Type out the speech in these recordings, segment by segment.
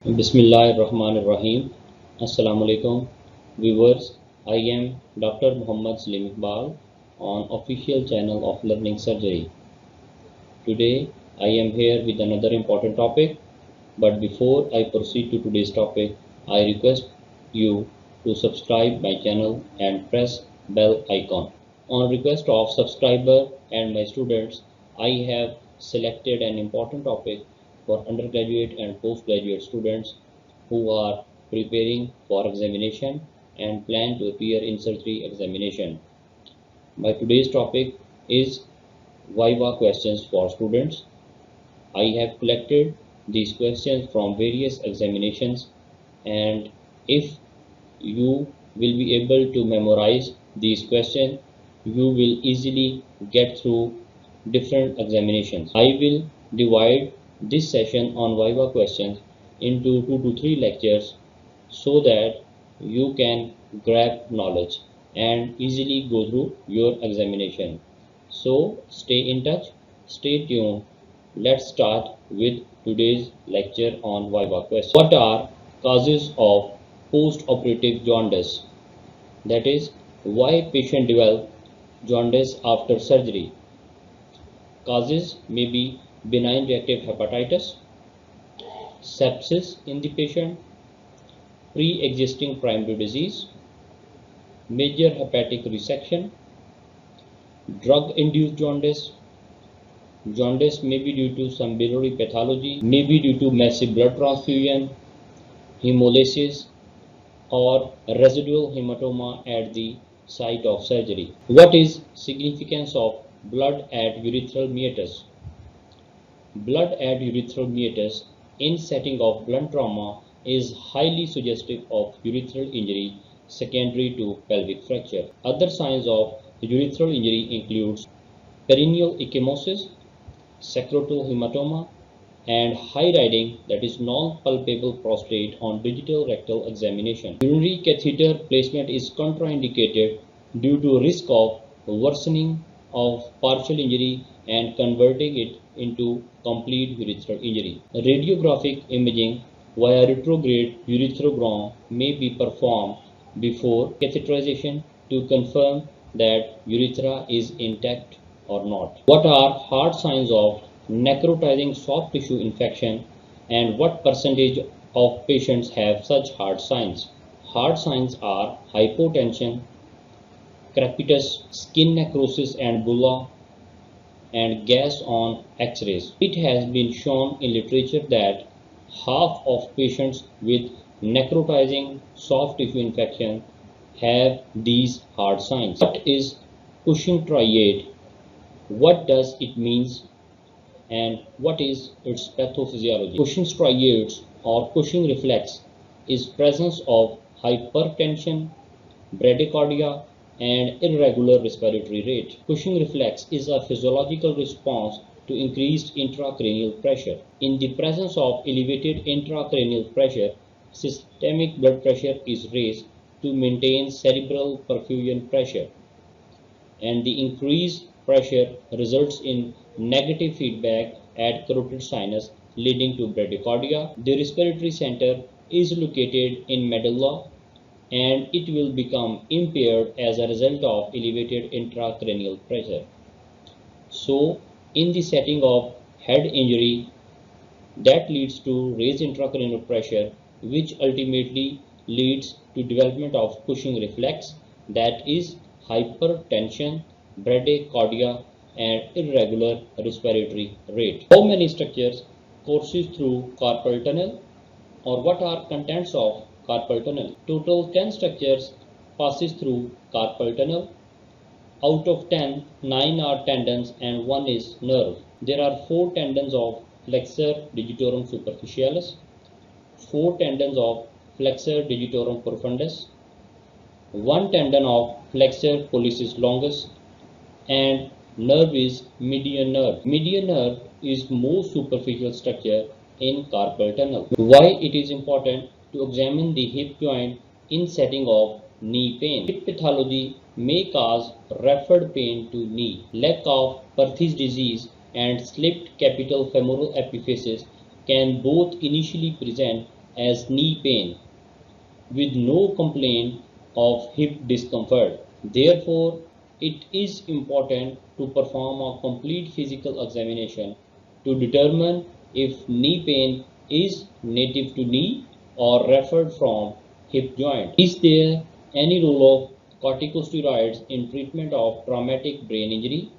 Bismillahirrahmanirrahim. Assalamu alaikum viewers. I am Dr. Muhammad Salim Iqbal on official channel of Learning Surgery. Today I am here with another important topic, but before I proceed to today's topic, I request you to subscribe my channel and press bell icon. On request of subscriber and my students, I have selected an important topic for undergraduate and postgraduate students who are preparing for examination and plan to appear in surgery examination. My today's topic is Viva questions for students. I have collected these questions from various examinations, and if you will be able to memorize these questions, you will easily get through different examinations. I will divide this session on Viva questions into 2 to 3 lectures so that you can grab knowledge and easily go through your examination. So stay in touch, stay tuned. Let's start with today's lecture on Viva questions. What are causes of post-operative jaundice? That is, why patient develop jaundice after surgery. Causes may be benign reactive hepatitis, sepsis in the patient, pre-existing primary disease, major hepatic resection, drug-induced jaundice. Jaundice may be due to some biliary pathology, may be due to massive blood transfusion, hemolysis, or residual hematoma at the site of surgery. What is significance of blood at urethral meatus? Blood at urethral meatus in setting of blunt trauma is highly suggestive of urethral injury secondary to pelvic fracture. Other signs of urethral injury includes perineal ecchymosis, secretal hematoma, and high riding, that is non-palpable prostate on digital rectal examination. Urinary catheter placement is contraindicated due to risk of worsening of partial injury and converting it into complete urethral injury. Radiographic imaging via retrograde ureterogram may be performed before catheterization to confirm that urethra is intact or not. What are hard signs of necrotizing soft tissue infection and what percentage of patients have such hard signs? Hard signs are hypotension, crepitus, skin necrosis and bulla, and gas on X-rays. It has been shown in literature that half of patients with necrotizing soft tissue infection have these hard signs. What is Cushing triad? What does it mean and what is its pathophysiology? Cushing's triads or Cushing reflex is presence of hypertension, bradycardia, and irregular respiratory rate. Cushing reflex is a physiological response to increased intracranial pressure. In the presence of elevated intracranial pressure, systemic blood pressure is raised to maintain cerebral perfusion pressure, and the increased pressure results in negative feedback at carotid sinus leading to bradycardia. The respiratory center is located in medulla and it will become impaired as a result of elevated intracranial pressure. So in the setting of head injury, that leads to raised intracranial pressure, which ultimately leads to development of Cushing reflex, that is hypertension, bradycardia, and irregular respiratory rate. How many structures courses through carpal tunnel, or what are contents of carpal tunnel? Total 10 structures passes through carpal tunnel. Out of 10, 9 are tendons and 1 is nerve. There are 4 tendons of flexor digitorum superficialis, 4 tendons of flexor digitorum profundus, 1 tendon of flexor pollicis longus, and nerve is median nerve. Median nerve is most superficial structure in carpal tunnel. Why it is important to examine the hip joint in setting of knee pain? Hip pathology may cause referred pain to knee. Lack of Perthes disease and slipped capital femoral epiphysis can both initially present as knee pain with no complaint of hip discomfort. Therefore, it is important to perform a complete physical examination to determine if knee pain is native to knee or referred from hip joint. Is there any role of corticosteroids in treatment of traumatic brain injury?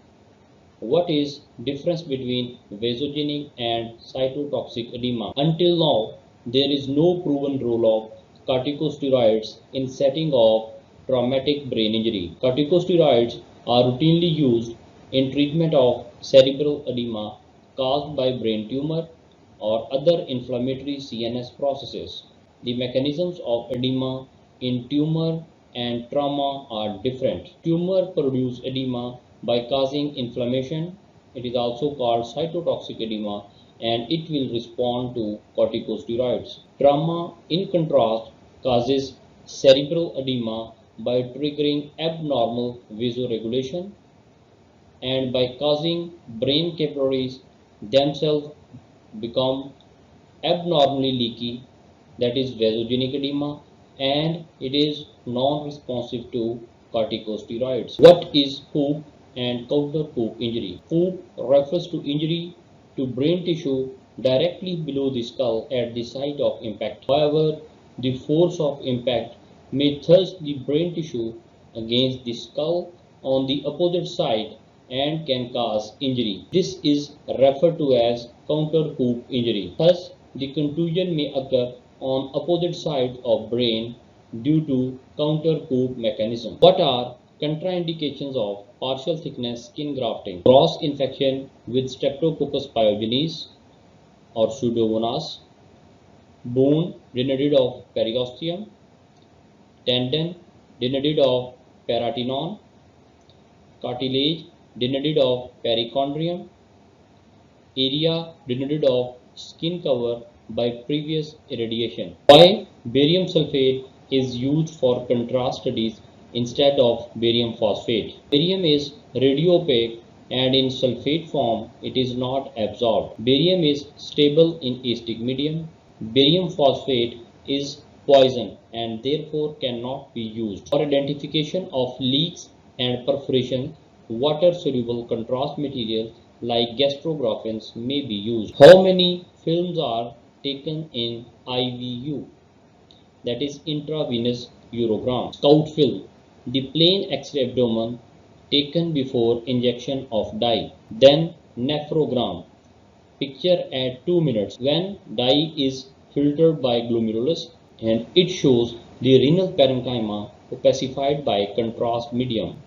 What is difference between vasogenic and cytotoxic edema? Until now, there is no proven role of corticosteroids in setting of traumatic brain injury. Corticosteroids are routinely used in treatment of cerebral edema caused by brain tumor or other inflammatory CNS processes. The mechanisms of edema in tumor and trauma are different. Tumor produce edema by causing inflammation. It is also called cytotoxic edema and it will respond to corticosteroids. Trauma, in contrast, causes cerebral edema by triggering abnormal vasoregulation and by causing brain capillaries themselves become abnormally leaky, that is vasogenic edema, and it is non-responsive to corticosteroids. What is hoop and counter hoop injury? Hoop refers to injury to brain tissue directly below the skull at the site of impact. However, the force of impact may thrust the brain tissue against the skull on the opposite side and can cause injury. This is referred to as counter hoop injury. Thus, the contusion may occur on opposite sides of brain due to counter hoop mechanism. What are contraindications of partial thickness skin grafting? Cross infection with Streptococcus pyogenes or Pseudomonas, bone denuded of periosteum, tendon denuded of paratenon, cartilage denuded of perichondrium, area denuded of skin cover by previous irradiation. Why barium sulfate is used for contrast studies instead of barium phosphate? Barium is radiopaque and in sulfate form it is not absorbed. Barium is stable in acidic medium. Barium phosphate is poison and therefore cannot be used. For identification of leaks and perforation, water-soluble contrast material like gastrographins may be used. How many films are taken in IVU? That is intravenous urogram. Scout film, the plain X-ray abdomen taken before injection of dye. Then nephrogram, picture at 2 minutes when dye is filtered by glomerulus and it shows the renal parenchyma opacified by contrast medium.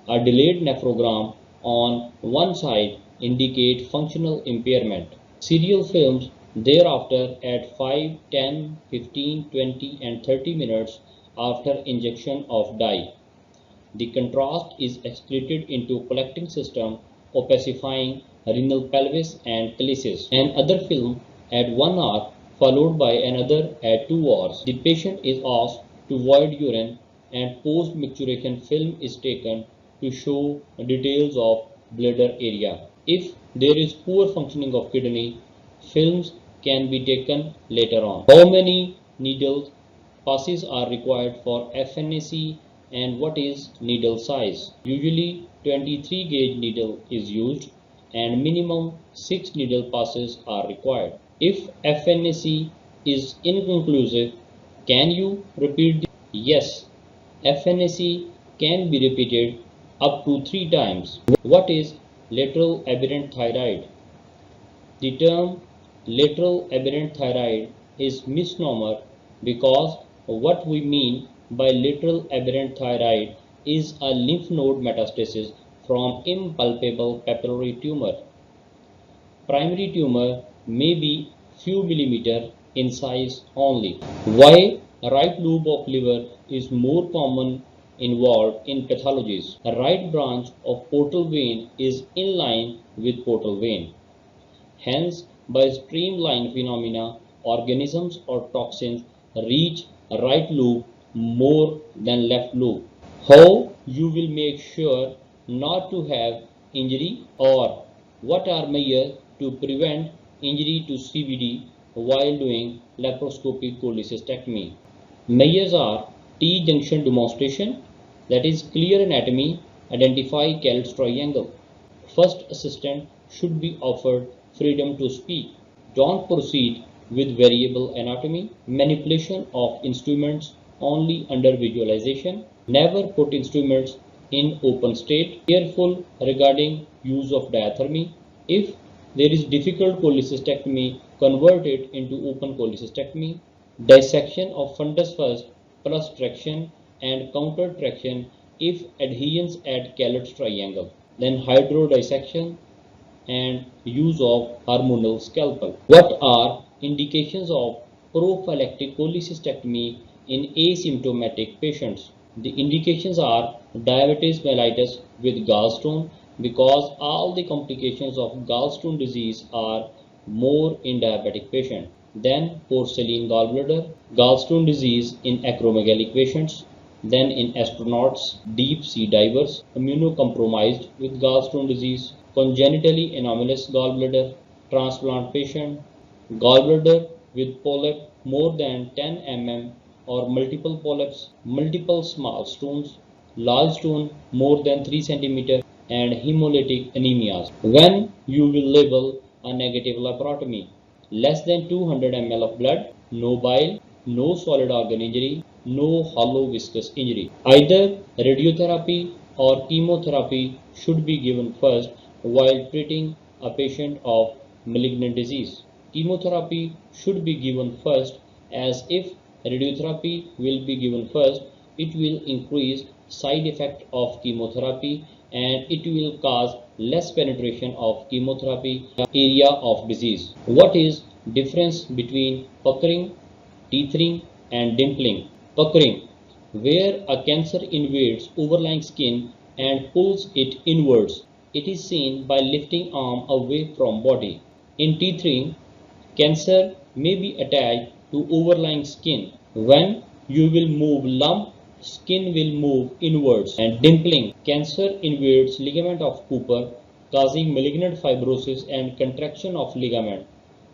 A delayed nephrogram on one side indicate functional impairment. Serial films thereafter at 5, 10, 15, 20 and 30 minutes after injection of dye. The contrast is excreted into collecting system opacifying renal pelvis and calyces. Another film at 1 hour followed by another at 2 hours. The patient is asked to void urine and post-micturition film is taken to show details of bladder area. If there is poor functioning of kidney, films can be taken later on. How many needle passes are required for FNAC and what is needle size? Usually 23 gauge needle is used and minimum 6 needle passes are required. If FNAC is inconclusive, can you repeat the? Yes, FNAC can be repeated up to 3 times. What is lateral aberrant thyroid? The term lateral aberrant thyroid is misnomer because what we mean by lateral aberrant thyroid is a lymph node metastasis from impalpable papillary tumor. Primary tumor may be few millimeter in size only. Why right lobe of liver is more common involved in pathologies? A right branch of portal vein is in line with portal vein. Hence, by streamline phenomena, organisms or toxins reach right lobe more than left lobe. How you will make sure not to have injury or what are measures to prevent injury to CVD while doing laparoscopic cholecystectomy. Measures are T-junction demonstration, that is clear anatomy, identify Kellett's triangle. First assistant should be offered freedom to speak. Don't proceed with variable anatomy. Manipulation of instruments only under visualization. Never put instruments in open state. Careful regarding use of diathermy. If there is difficult cholecystectomy, convert it into open cholecystectomy. Dissection of fundus first plus traction and counter traction if adhesions at Kellett's triangle. Then hydrodissection and use of hormonal scalpel. What are indications of prophylactic cholecystectomy in asymptomatic patients? The indications are diabetes mellitus with gallstone, because all the complications of gallstone disease are more in diabetic patients. Then porcelain gallbladder, gallstone disease in acromegalic patients, then in astronauts, deep sea divers, immunocompromised with gallstone disease, congenitally anomalous gallbladder, transplant patient, gallbladder with polyp more than 10 mm or multiple polyps, multiple small stones, large stone more than 3 cm, and hemolytic anemias. When you will label a negative laparotomy, less than 200 ml of blood, no bile, no solid organ injury, no hollow viscous injury. Either radiotherapy or chemotherapy should be given first while treating a patient of malignant disease. Chemotherapy should be given first, as if radiotherapy will be given first, it will increase side effect of chemotherapy and it will cause less penetration of chemotherapy area of disease. What is difference between puckering, teething and dimpling? Puckering, where a cancer invades overlying skin and pulls it inwards. It is seen by lifting arm away from body. In teething, cancer may be attached to overlying skin. When you will move lump, skin will move inwards. And dimpling, cancer invades ligament of Cooper, causing malignant fibrosis and contraction of ligament.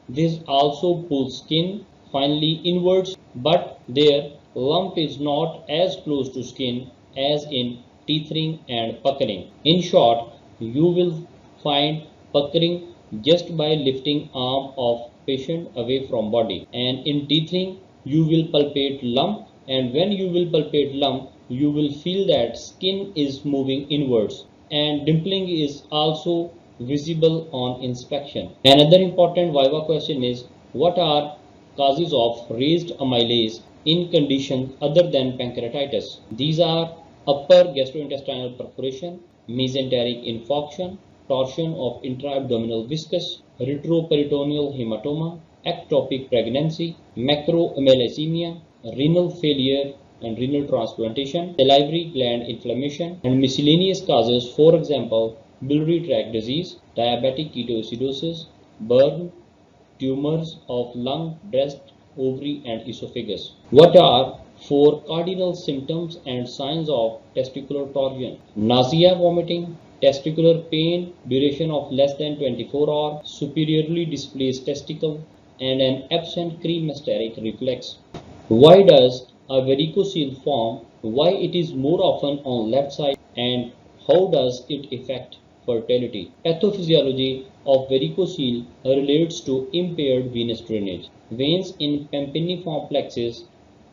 This also pulls skin finally inwards, but their lump is not as close to skin as in teething and puckering. In short, you will find puckering just by lifting arm of patient away from body, and in teething you will palpate lump, and when you will palpate lump you will feel that skin is moving inwards, and dimpling is also visible on inspection. Another important viva question is, what are causes of raised amylase in conditions other than pancreatitis? These are upper gastrointestinal perforation, mesenteric infarction, torsion of intra-abdominal viscus, retroperitoneal hematoma, ectopic pregnancy, macroamylasemia, renal failure and renal transplantation, salivary gland inflammation, and miscellaneous causes, for example, biliary tract disease, diabetic ketoacidosis, burn, tumors of lung, breast, ovary, and esophagus. What are 4 cardinal symptoms and signs of testicular torsion? Nausea, vomiting, testicular pain, duration of less than 24 hours, superiorly displaced testicle, and an absent cremasteric reflex. Why does a varicocele form? Why it is more often on left side, and how does it affect fertility? Pathophysiology of varicocele relates to impaired venous drainage. Veins in pampiniform plexus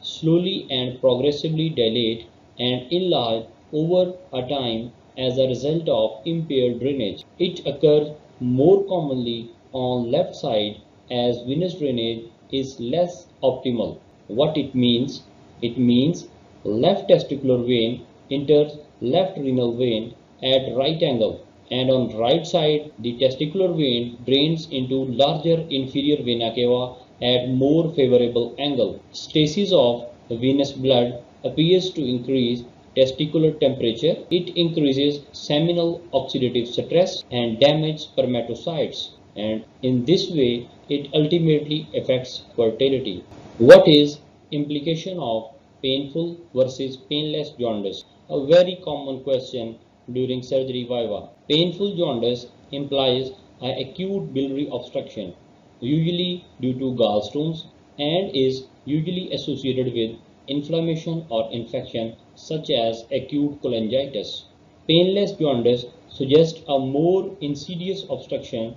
slowly and progressively dilate and enlarge over a time as a result of impaired drainage. It occurs more commonly on left side as venous drainage is less optimal. What it means? It means left testicular vein enters left renal vein at right angle, and on right side the testicular vein drains into larger inferior vena cava at more favorable angle. Stasis of venous blood appears to increase testicular temperature. It increases seminal oxidative stress and damages spermatocytes, and in this way it ultimately affects fertility. What is implication of painful versus painless jaundice? A very common question during surgery viva. Painful jaundice implies an acute biliary obstruction. usually due to gallstones, and is usually associated with inflammation or infection such as acute cholangitis. Painless jaundice suggests a more insidious obstruction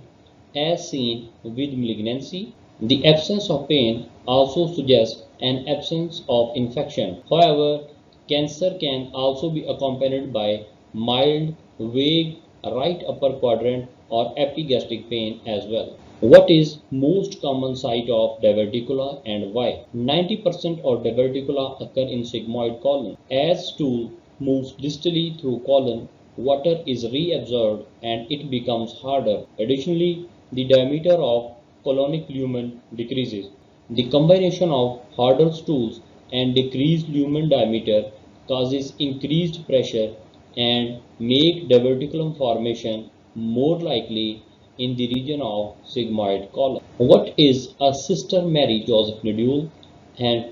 as seen with malignancy. The absence of pain also suggests an absence of infection. However, cancer can also be accompanied by mild, vague right upper quadrant or epigastric pain as well. What is most common site of diverticula and why? 90% of diverticula occur in sigmoid colon. As stool moves distally through colon, water is reabsorbed and it becomes harder. Additionally, the diameter of colonic lumen decreases. The combination of harder stools and decreased lumen diameter causes increased pressure and make diverticulum formation more likely in the region of sigmoid colon. What is a Sister Mary Joseph nodule and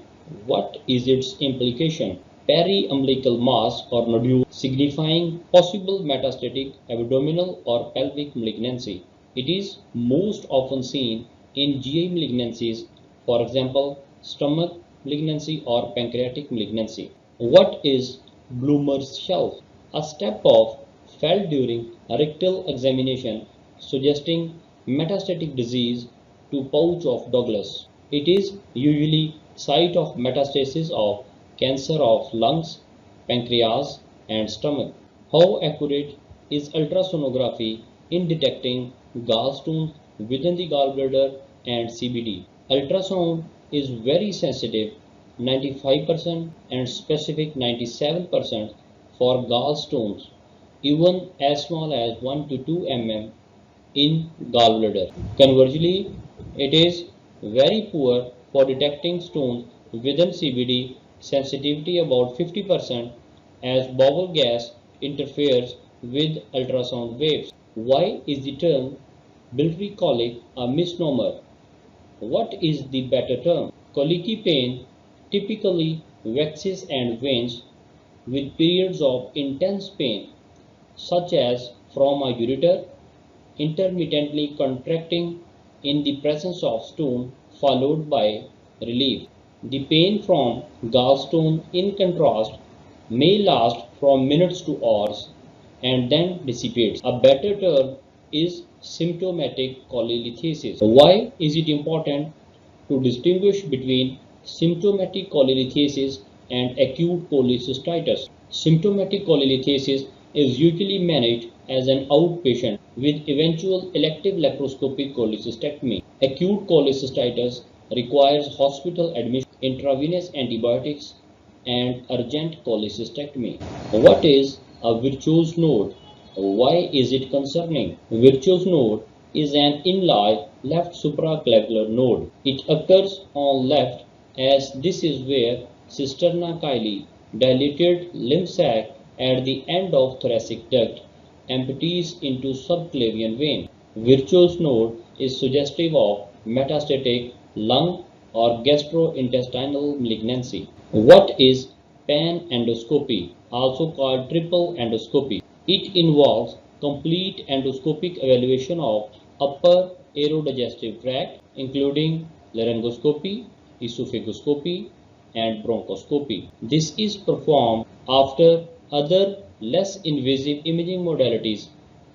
what is its implication? Periumbilical mass or nodule signifying possible metastatic abdominal or pelvic malignancy. It is most often seen in GI malignancies, for example, stomach malignancy or pancreatic malignancy. What is Bloomer's shelf? A step of felt during rectal examination suggesting metastatic disease to pouch of Douglas. It is usually site of metastasis of cancer of lungs, pancreas and stomach. How accurate is ultrasonography in detecting gallstones within the gallbladder and CBD? Ultrasound is very sensitive 95% and specific 97% for gallstones even as small as 1 to 2 mm in gallbladder. Conversely, it is very poor for detecting stones within CBD, sensitivity about 50% as bowel gas interferes with ultrasound waves. Why is the term biliary colic a misnomer? What is the better term? Colicky pain typically waxes and wanes with periods of intense pain such as from a ureter intermittently contracting in the presence of stone followed by relief. The pain from gallstone in contrast may last from minutes to hours and then dissipates. A better term is symptomatic cholelithiasis. Why is it important to distinguish between symptomatic cholelithiasis and acute cholecystitis? Symptomatic cholelithiasis is usually managed as an outpatient with eventual elective laparoscopic cholecystectomy. Acute cholecystitis requires hospital admission, intravenous antibiotics, and urgent cholecystectomy. What is a virchow node? Why is it concerning? Virchow node is an enlarged left supraclavicular node. It occurs on left as this is where cisterna chyli, dilated lymph sac at the end of thoracic duct, empties into subclavian vein. Virchow node is suggestive of metastatic lung or gastrointestinal malignancy. What is panendoscopy, also called triple endoscopy? It involves complete endoscopic evaluation of upper aerodigestive tract, including laryngoscopy, esophagoscopy, and bronchoscopy. This is performed after other less invasive imaging modalities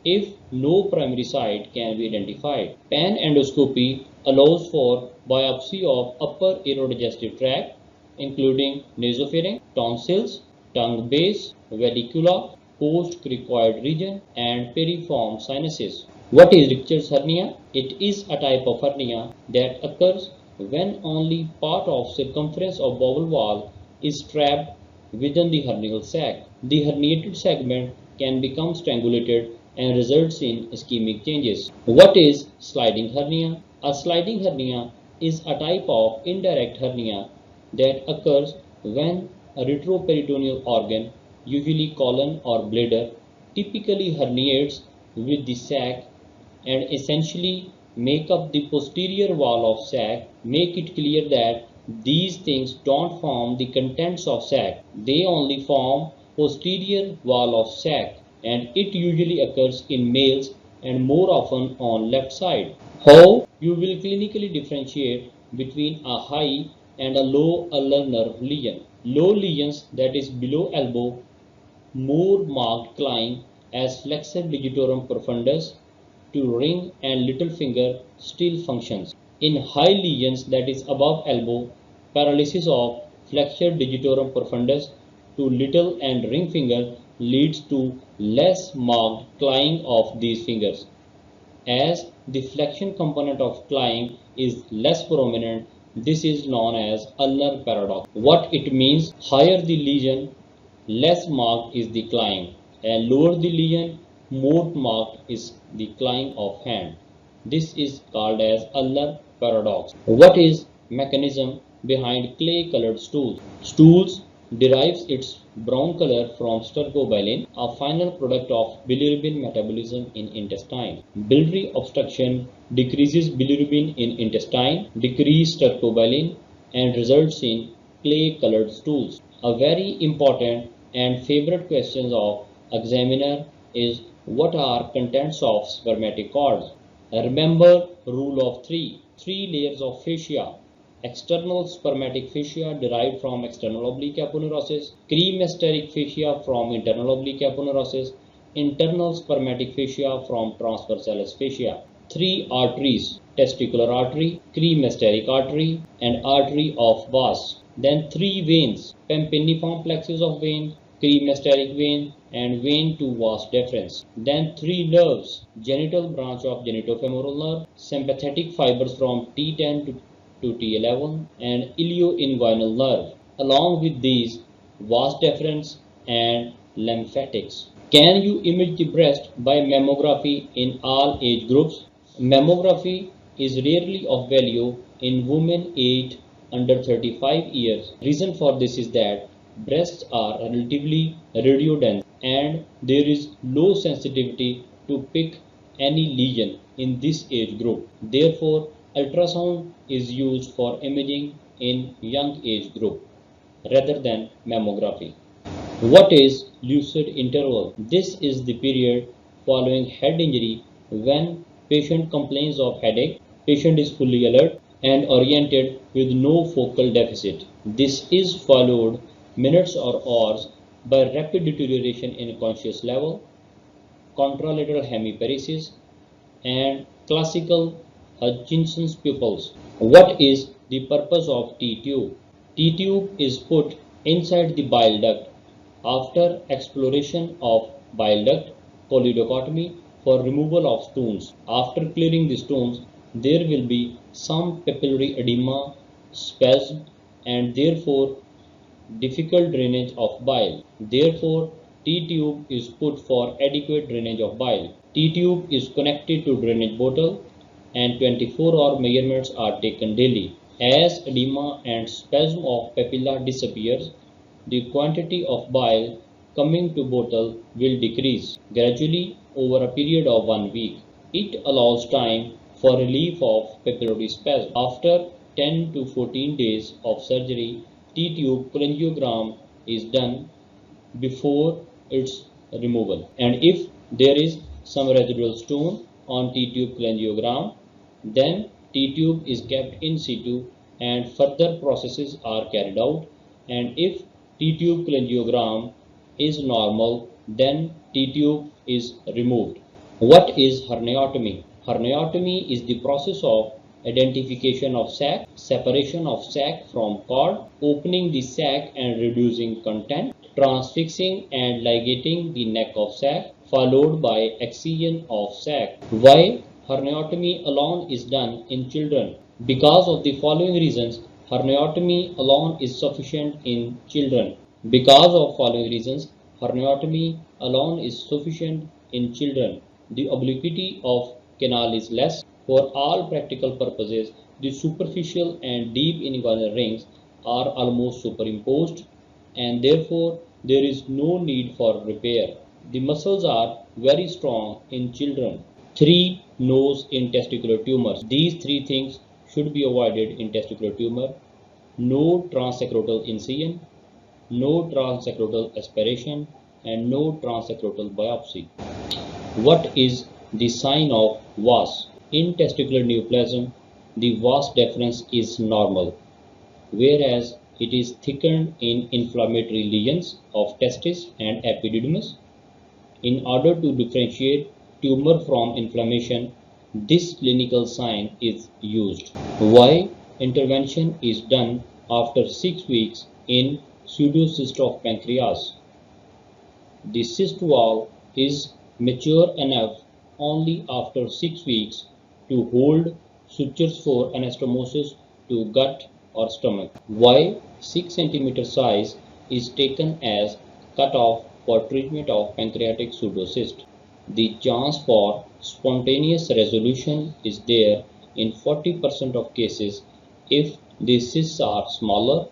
if no primary site can be identified. Panendoscopy allows for biopsy of upper aerodigestive tract, including nasopharynx, tonsils, tongue base, vallicula, post-cricoid region, and piriform sinuses. What is Richter's hernia? It is a type of hernia that occurs when only part of circumference of bowel wall is trapped within the hernial sac. The herniated segment can become strangulated and results in ischemic changes. What is sliding hernia? A sliding hernia is a type of indirect hernia that occurs when a retroperitoneal organ, usually colon or bladder, typically herniates with the sac and essentially make up the posterior wall of sac. Make it clear that these things don't form the contents of sac. They only form posterior wall of sac and it usually occurs in males and more often on left side. How you will clinically differentiate between a high and a low ulnar nerve lesion. Low lesions, that is below elbow, more marked climb as flexor digitorum profundus to ring and little finger still functions. In high lesions, that is above elbow, paralysis of flexor digitorum profundus to little and ring finger leads to less marked climb of these fingers. As the flexion component of climb is less prominent, this is known as ulnar paradox. What it means? Higher the lesion, less marked is the climb, and lower the lesion, more marked is the climb of hand. This is called as ulnar paradox. What is mechanism behind clay colored stools? Stools derives its brown color from stercobilin, a final product of bilirubin metabolism in intestine. Biliary obstruction decreases bilirubin in intestine, decreases stercobilin, and results in clay colored stools. A very important and favorite question of examiner is what are contents of spermatic cords? Remember rule of three layers of fascia. External spermatic fascia derived from external oblique aponeurosis, cremasteric fascia from internal oblique aponeurosis, internal spermatic fascia from transversalis fascia. Three arteries: testicular artery, cremasteric artery, and artery of vas. Then three veins: pampiniform plexus of vein, cremasteric vein, and vein to vas deferens. Then three nerves: genital branch of genitofemoral nerve, sympathetic fibers from T10 to T11, and ilioinguinal nerve. Along with these, vas deferens and lymphatics. Can you image the breast by mammography in all age groups? Mammography is rarely of value in women aged under 35 years. Reason for this is that breasts are relatively radiodense and there is low sensitivity to pick any lesion in this age group. Therefore, ultrasound is used for imaging in young age group rather than mammography. What is lucid interval? This is the period following head injury when patient complains of headache, patient is fully alert and oriented with no focal deficit. This is followed minutes or hours by rapid deterioration in conscious level, contralateral hemiparesis, and classical Hutchinson's pupils. What is the purpose of T-tube? T-tube is put inside the bile duct after exploration of bile duct choledochotomy for removal of stones. After clearing the stones, there will be some papillary edema, spasm, and therefore difficult drainage of bile. Therefore, T-tube is put for adequate drainage of bile. T-tube is connected to drainage bottle and 24-hour measurements are taken daily. As edema and spasm of papilla disappears, the quantity of bile coming to bottle will decrease gradually over a period of 1 week. It allows time for relief of papillary spasm. After 10 to 14 days of surgery, T-tube cholangiogram is done before its removal. And if there is some residual stone on T-tube cholangiogram, then T-tube is kept in situ and further processes are carried out. And if T-tube cholangiogram is normal, then T-tube is removed. What is herniatomy? Herniatomy is the process of identification of sac, separation of sac from cord, opening the sac and reducing content, transfixing and ligating the neck of sac, followed by excision of sac. Why herniatomy alone is done in children? Because of the following reasons, herniatomy alone is sufficient in children. Because of following reasons, herniatomy alone is sufficient in children. The obliquity of canal is less. For all practical purposes, the superficial and deep inguinal rings are almost superimposed and therefore there is no need for repair. The muscles are very strong in children. 3. Nose in testicular tumors. These three things should be avoided in testicular tumor. No transsacrotal incision, no transsacrotal aspiration, and no transsacrotal biopsy. What is the sign of vas? In testicular neoplasm, the vas deferens is normal, whereas it is thickened in inflammatory lesions of testis and epididymis. In order to differentiate tumor from inflammation, this clinical sign is used. Why intervention is done after 6 weeks in pseudocyst of pancreas? The cyst wall is mature enough only after 6 weeks to hold sutures for anastomosis to gut or stomach. Why 6 cm size is taken as cutoff for treatment of pancreatic pseudocyst? The chance for spontaneous resolution is there in 40% of cases if the cysts are smaller,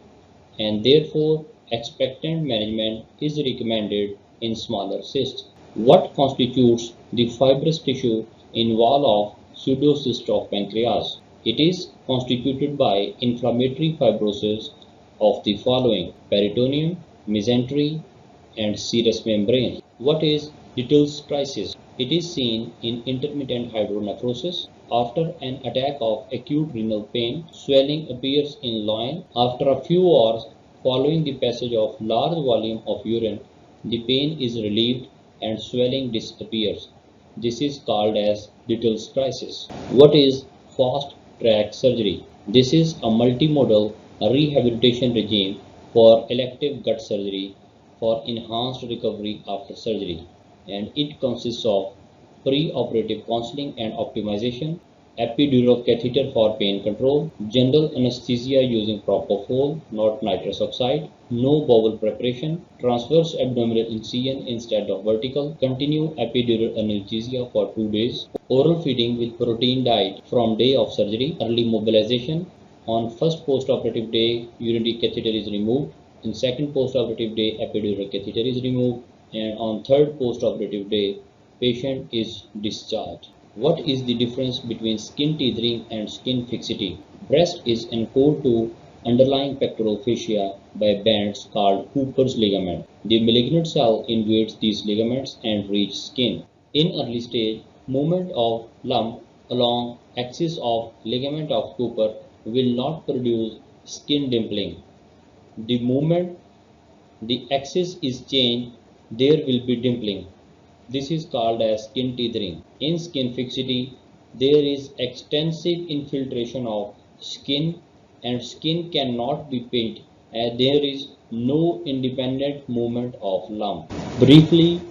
and therefore expectant management is recommended in smaller cysts. What constitutes the fibrous tissue in wall of pseudocyst of pancreas? It is constituted by inflammatory fibrosis of the following: peritoneum, mesentery, and serous membrane. What is Little's crisis? It is seen in intermittent hydronephrosis. After an attack of acute renal pain, swelling appears in loin. After a few hours following the passage of large volume of urine, the pain is relieved and swelling disappears. This is called as Little's crisis. What is fast track surgery? This is a multimodal rehabilitation regime for elective gut surgery for enhanced recovery after surgery, and it consists of pre-operative counseling and optimization, epidural catheter for pain control, general anesthesia using propofol, not nitrous oxide, no bowel preparation, transverse abdominal incision instead of vertical, continue epidural anesthesia for 2 days, oral feeding with protein diet from day of surgery, early mobilization. On first post-operative day, urinary catheter is removed. In second post-operative day, epidural catheter is removed, and on third post-operative day, patient is discharged. What is the difference between skin tethering and skin fixity? Breast is anchored to underlying pectoral fascia by bands called Cooper's ligament. The malignant cell invades these ligaments and reaches skin. In early stage, movement of lump along axis of ligament of Cooper will not produce skin dimpling. The moment the axis is changed, there will be dimpling. This is called as skin tethering. In skin fixity, there is extensive infiltration of skin, and skin cannot be pinched as there is no independent movement of lump. Briefly,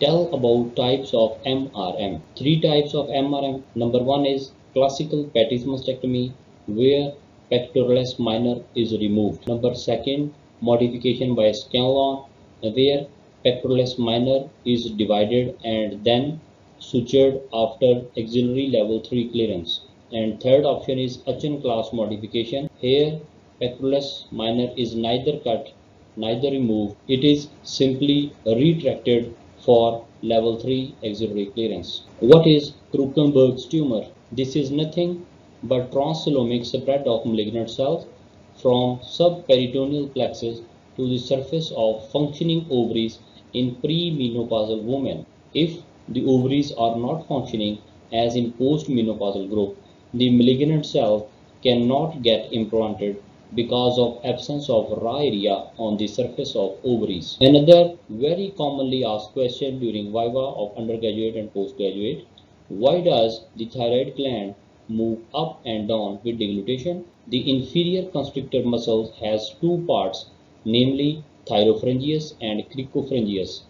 tell about types of MRM. 3 types of MRM. Number 1 is classical Petty's mastectomy, where pectoralis minor is removed. Number 2, modification by Scanlon, where pectoralis minor is divided and then sutured after axillary level 3 clearance. And third option is Hutchin class modification. Here pectoralis minor is neither cut, neither removed. It is simply retracted for level 3 axillary clearance. What is Krukenberg's tumor? This is nothing but transcoelomic spread of malignant cells from subperitoneal plexus to the surface of functioning ovaries in premenopausal women. If the ovaries are not functioning as in postmenopausal group, the malignant cell cannot get implanted because of absence of raw area on the surface of ovaries. Another very commonly asked question during viva of undergraduate and postgraduate: why does the thyroid gland move up and down with deglutition? The inferior constrictor muscle has 2 parts, namely thyropharyngeus and cricopharyngeus,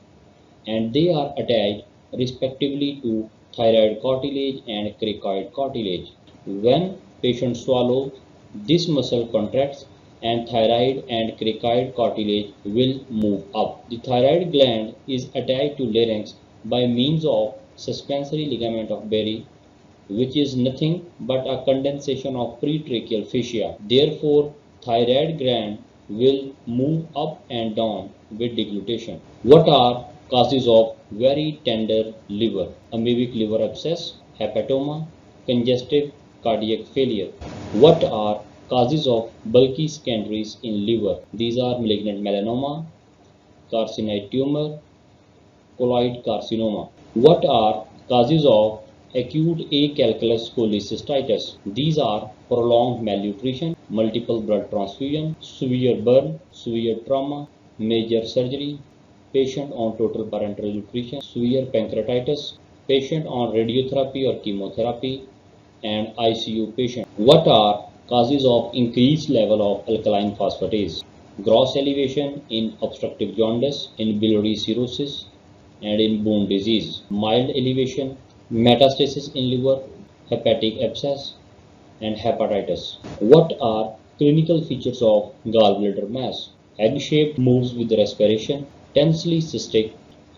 and they are attached respectively to thyroid cartilage and cricoid cartilage. When patient swallows, this muscle contracts and thyroid and cricoid cartilage will move up. The thyroid gland is attached to larynx by means of suspensory ligament of Berry, which is nothing but a condensation of pretracheal fascia. Therefore, thyroid gland will move up and down with deglutition. What are causes of very tender liver? Amoebic liver abscess, hepatoma, congestive cardiac failure. What are causes of bulky secondaries in liver? These are malignant melanoma, carcinoid tumor, colloid carcinoma. What are causes of acute acalculous cholecystitis. These are prolonged malnutrition, multiple blood transfusion, severe burn, severe trauma, major surgery, patient on total parenteral nutrition, severe pancreatitis, patient on radiotherapy or chemotherapy, and ICU patient. What are causes of increased level of alkaline phosphatase? Gross elevation in obstructive jaundice, in biliary cirrhosis, and in bone disease. Mild elevation, metastasis in liver, hepatic abscess, and hepatitis. What are clinical features of gallbladder mass? Egg-shaped, moves with respiration, tensely cystic,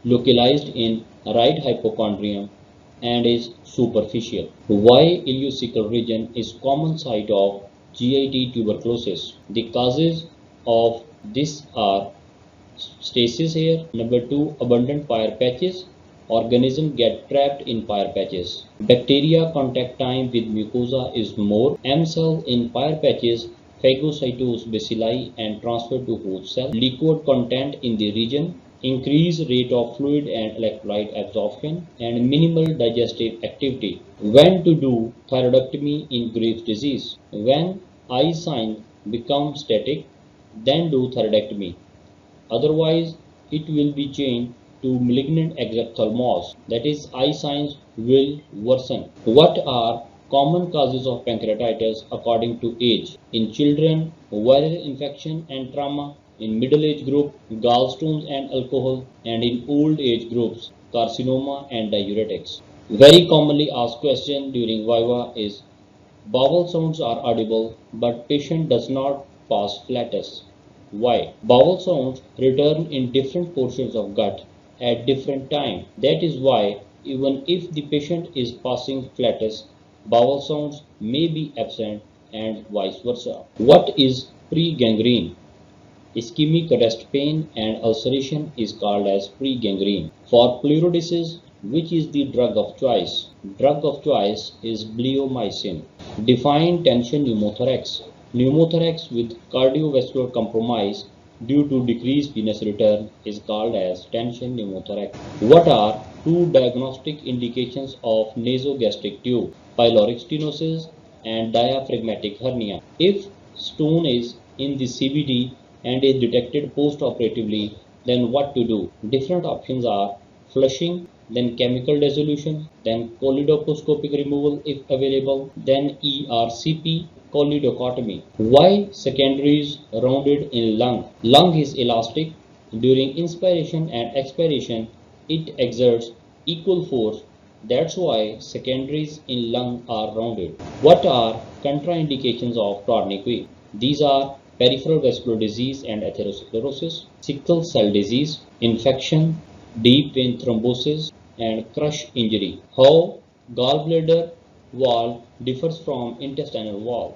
localized in right hypochondrium, and is superficial. Why ileocecal region is common site of GIT tuberculosis? The causes of this are stasis here. Number 2, abundant Peyer's patches. Organism get trapped in Peyer's patches. Bacteria contact time with mucosa is more. M cell in Peyer's patches phagocytose bacilli and transfer to host cell. Liquid content in the region, increase rate of fluid and electrolyte absorption, and minimal digestive activity. When to do thyroidectomy in Graves' disease? When eye signs become static, then do thyroidectomy. Otherwise, it will be changed to malignant exophthalmos, that is, eye signs will worsen. What are common causes of pancreatitis according to age? In children, viral infection and trauma. In middle age group, gallstones and alcohol. And in old age groups, carcinoma and diuretics. Very commonly asked question during viva is, bowel sounds are audible but patient does not pass flatus. Why? Bowel sounds return in different portions of gut at different time. That is why even if the patient is passing flatus, bowel sounds may be absent and vice versa. What is pregangrene? Ischemic rest pain and ulceration is called as pregangrene. For pleurodesis, which is the drug of choice? Drug of choice is bleomycin. Define tension pneumothorax. Pneumothorax with cardiovascular compromise due to decreased venous return is called as tension pneumothorax. What are two diagnostic indications of nasogastric tube? Pyloric stenosis and diaphragmatic hernia. If stone is in the CVD and is detected post-operatively, then what to do? Different options are flushing, then chemical dissolution, then cholecystoscopic removal if available, then ERCP, choledochotomy. Why secondaries rounded in lung? Lung is elastic. During inspiration and expiration, it exerts equal force. That's why secondaries in lung are rounded. What are contraindications of tourniquet? These are peripheral vascular disease and atherosclerosis, sickle cell disease, infection, deep vein thrombosis, and crush injury. How gallbladder valve differs from intestinal valve.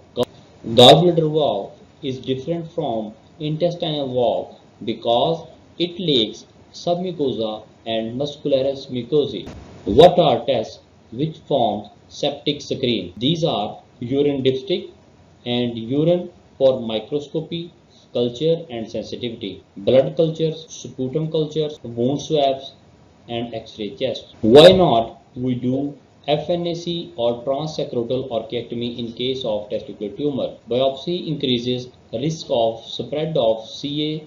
Gallbladder valve is different from intestinal valve because it lacks submucosa and muscularis mucosae. What are tests which form septic screen? These are urine dipstick and urine for microscopy, culture and sensitivity, blood cultures, sputum cultures, bone swabs, and X-ray chest. Why not we do FNAC or transsacrotal orchiectomy in case of testicular tumor? Biopsy increases risk of spread of CA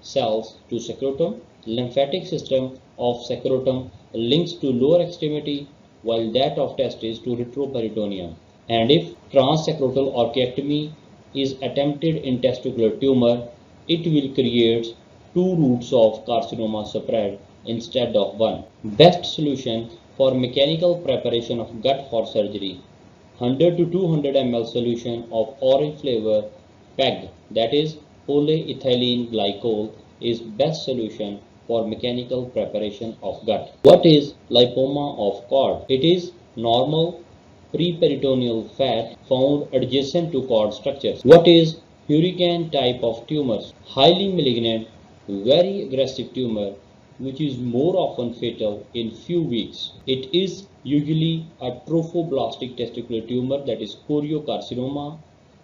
cells to scrotum. Lymphatic system of scrotum links to lower extremity while that of testis to retroperitoneum. And if transsacrotal orchiectomy is attempted in testicular tumor, it will create two routes of carcinoma spread instead of one. Best solution for mechanical preparation of gut for surgery: 100 to 200 ml solution of orange flavor PEG, that is polyethylene glycol, is best solution for mechanical preparation of gut. What is lipoma of cord? It is normal preperitoneal fat found adjacent to cord structures. What is hurricane type of tumors? Highly malignant, very aggressive tumor which is more often fatal in few weeks. It is usually a trophoblastic testicular tumor, that is choriocarcinoma,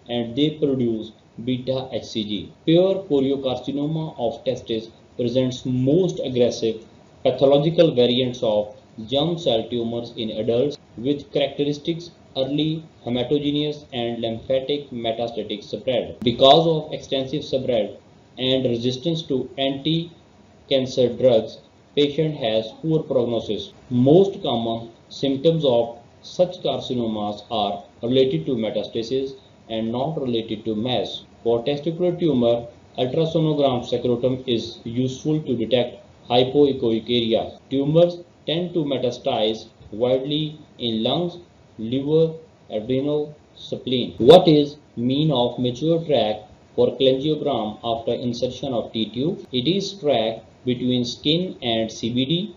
and they produce beta HCG. Pure choriocarcinoma of testis presents most aggressive pathological variants of germ cell tumors in adults with characteristics early hematogenous and lymphatic metastatic spread. Because of extensive spread and resistance to anti-cancer drugs, patient has poor prognosis. Most common symptoms of such carcinomas are related to metastasis and not related to mass. For testicular tumor, ultrasonogram scrotum is useful to detect hypoechoic area. Tumors tend to metastasize widely in lungs, liver, adrenal, spleen. What is mean of mature tract for cholangiogram after insertion of T-tube? It is tract between skin and CBD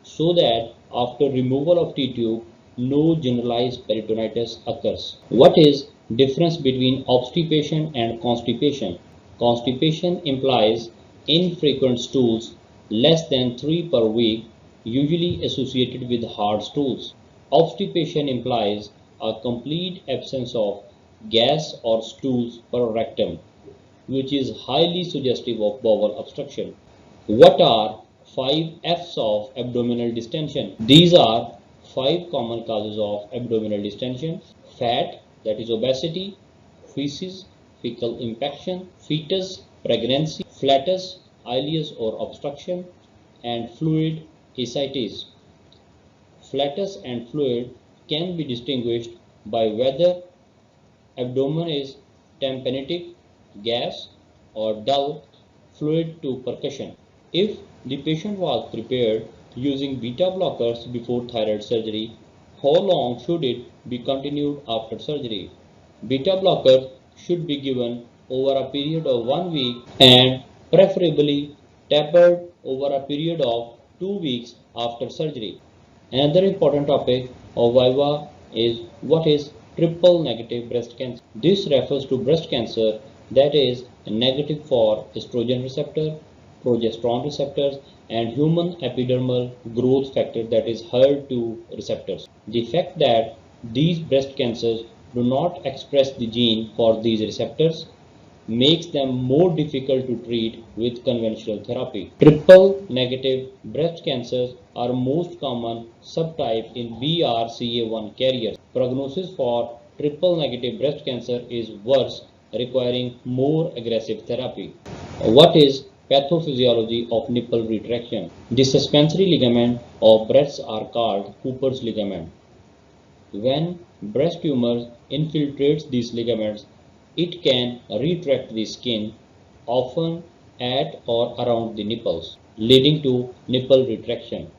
so that after removal of T-tube, no generalized peritonitis occurs. What is difference between obstipation and constipation? Constipation implies infrequent stools less than 3 per week, usually associated with hard stools. Obstipation implies a complete absence of gas or stools per rectum, which is highly suggestive of bowel obstruction. What are 5 F's of abdominal distension? These are 5 common causes of abdominal distension: fat, that is obesity; feces, fecal impaction; fetus, pregnancy; flatus, ileus or obstruction; and fluid ascites. Flatus and fluid can be distinguished by whether abdomen is tympanitic, gas, or dull, fluid to percussion. If the patient was prepared using beta blockers before thyroid surgery, how long should it be continued after surgery? Beta blockers should be given over a period of 1 week and preferably tapered over a period of 2 weeks after surgery. Another important topic of VIVA is what is triple negative breast cancer. This refers to breast cancer that is negative for estrogen receptor, progesterone receptors, and human epidermal growth factor, that is HER2 receptors. The fact that these breast cancers do not express the gene for these receptors makes them more difficult to treat with conventional therapy. Triple negative breast cancers are most common subtype in BRCA1 carriers. Prognosis for triple negative breast cancer is worse, requiring more aggressive therapy. What is pathophysiology of nipple retraction? The suspensory ligament of breasts are called Cooper's ligament. When breast tumor infiltrates these ligaments, it can retract the skin, often at or around the nipples, leading to nipple retraction.